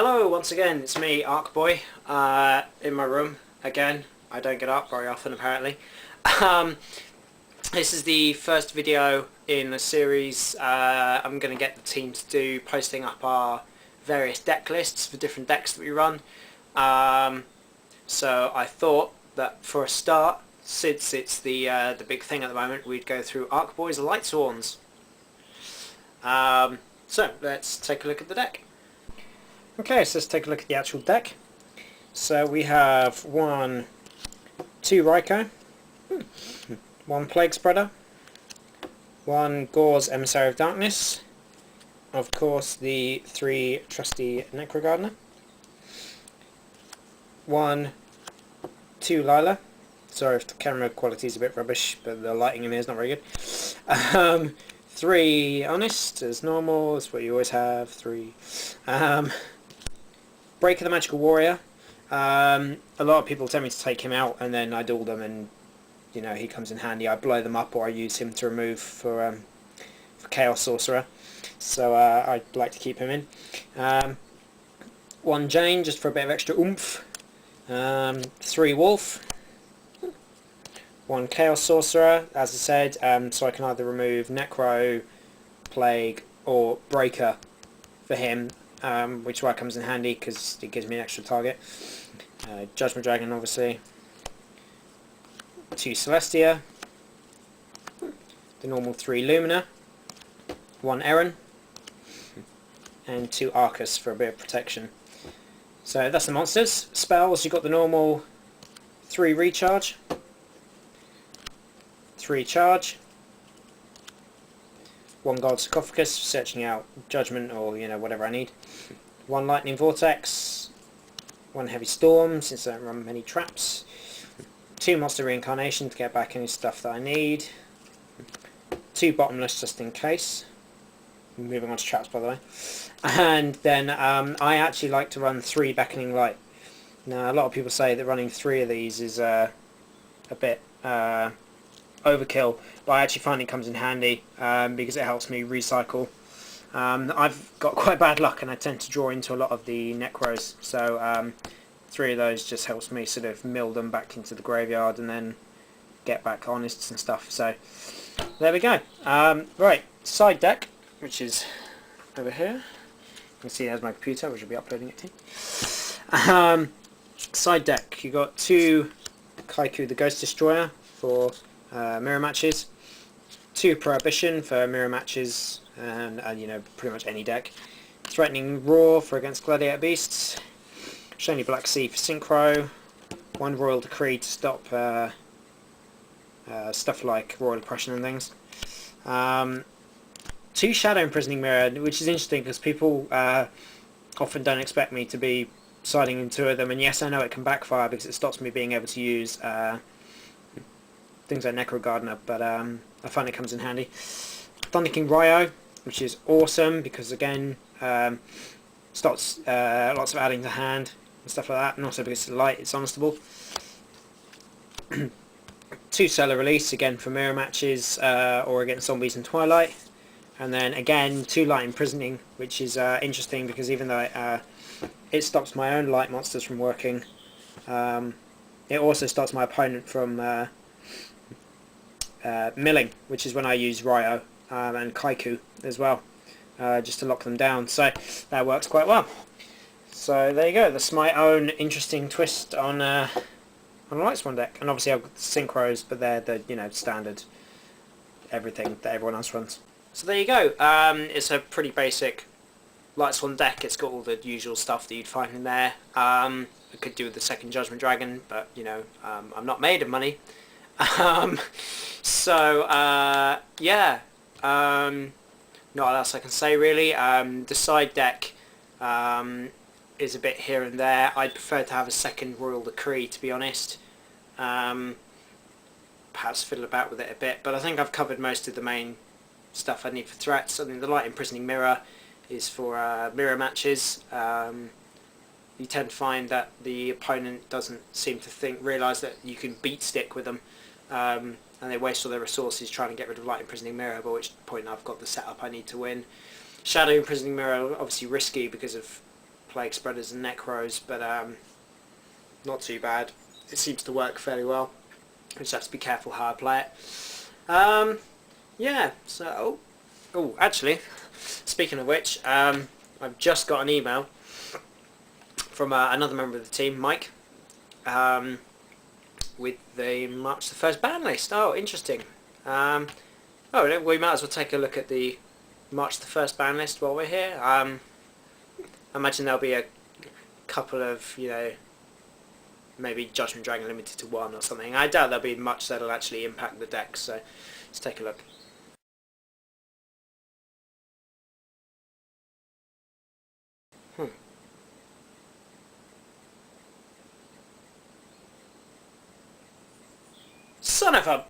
Hello, once again, it's me, Arkboy, in my room, again. I don't get up very often, apparently. Um, this is the first video in a series I'm going to get the team to do, posting up our various deck lists for different decks that we run. So I thought that for a start, since it's the big thing at the moment, we'd go through Arkboys and Lightsworns. So let's take a look at the deck. Okay, so let's take a look at the actual deck. So we have two Raikou, one Plague Spreader, one Gore's Emissary of Darkness, of course the three trusty Necro Gardener, two Lila. Sorry if the camera quality is a bit rubbish, but the lighting in here is not very good. Three Honest, as normal, that's what you always have, three. Breaker the Magical Warrior. A lot of people tell me to take him out and then I duel them and you know he comes in handy. I blow them up or I use him to remove for Chaos Sorcerer. So I'd like to keep him in. One Jane just for a bit of extra oomph. Three Wolf. One Chaos Sorcerer, as I said, so I can either remove Necro, Plague or Breaker for him. Which is why it comes in handy because it gives me an extra target. Judgment Dragon, obviously. Two Celestia. The normal three Lumina. One Eren. And two Arcus for a bit of protection. So that's the monsters. Spells, you've got the normal three Recharge. Three Charge. One Gold Sarcophagus, searching out Judgment or whatever I need. One Lightning Vortex. One Heavy Storm, since I don't run many traps. Two Monster Reincarnation to get back any stuff that I need. Two Bottomless just in case. Moving on to traps, by the way. And then I actually like to run three Beckoning Light. Now a lot of people say that running three of these is a bit overkill, but I actually find it comes in handy because it helps me recycle. I've got quite bad luck and I tend to draw into a lot of the Necros, so three of those just helps me sort of mill them back into the graveyard and then get back Honests and stuff. So there we go. Right, side deck, which is over here. You can see there's my computer, which will be uploading it to. Side deck, you got two Kaiku the Ghost Destroyer for mirror matches, two Prohibition for mirror matches and pretty much any deck, Threatening Roar for against Gladiator Beasts, Shiny Black Sea for Synchro, one Royal Decree to stop stuff like Royal Oppression and things, two Shadow Imprisoning Mirror, which is interesting because people often don't expect me to be siding in two of them, and yes I know it can backfire because it stops me being able to use things like Necro Gardener, but I find it comes in handy. Thunder King Ryo, which is awesome because again stops lots of adding to hand and stuff like that, and also because it's light, it's unstable. Two Solar Release, again for mirror matches or against zombies in Twilight, and then again two Light Imprisoning, which is interesting because even though it stops my own light monsters from working, it also stops my opponent from milling, which is when I use Ryo and Kaiku as well, just to lock them down, so that works quite well. So there you go, that's my own interesting twist on a Lightsworn deck, and obviously I've got the Synchros, but they're the standard everything that everyone else runs. So there you go, it's a pretty basic Lightsworn deck. It's got all the usual stuff that you'd find in there. I could do with the second Judgment Dragon, but I'm not made of money. So yeah, not what else I can say really. The side deck is a bit here and there. I'd prefer to have a second Royal Decree, to be honest. Perhaps fiddle about with it a bit, but I think I've covered most of the main stuff I need for threats. I think the Light Imprisoning Mirror is for mirror matches. You tend to find that the opponent doesn't seem to realise that you can beat stick with them. And they waste all their resources trying to get rid of Light Imprisoning Mirror, by which point I've got the setup I need to win. Shadow Imprisoning Mirror, obviously risky because of Plague Spreaders and Necros, but not too bad. It seems to work fairly well. I just have to be careful how I play it. Yeah, so... Oh, actually, speaking of which, I've just got an email from another member of the team, Mike, with the March the 1st ban list. Oh, interesting. We might as well take a look at the March the 1st ban list while we're here. I imagine there'll be a couple of, maybe Judgment Dragon limited to 1 or something. I doubt there'll be much that'll actually impact the deck, so let's take a look. Son of a...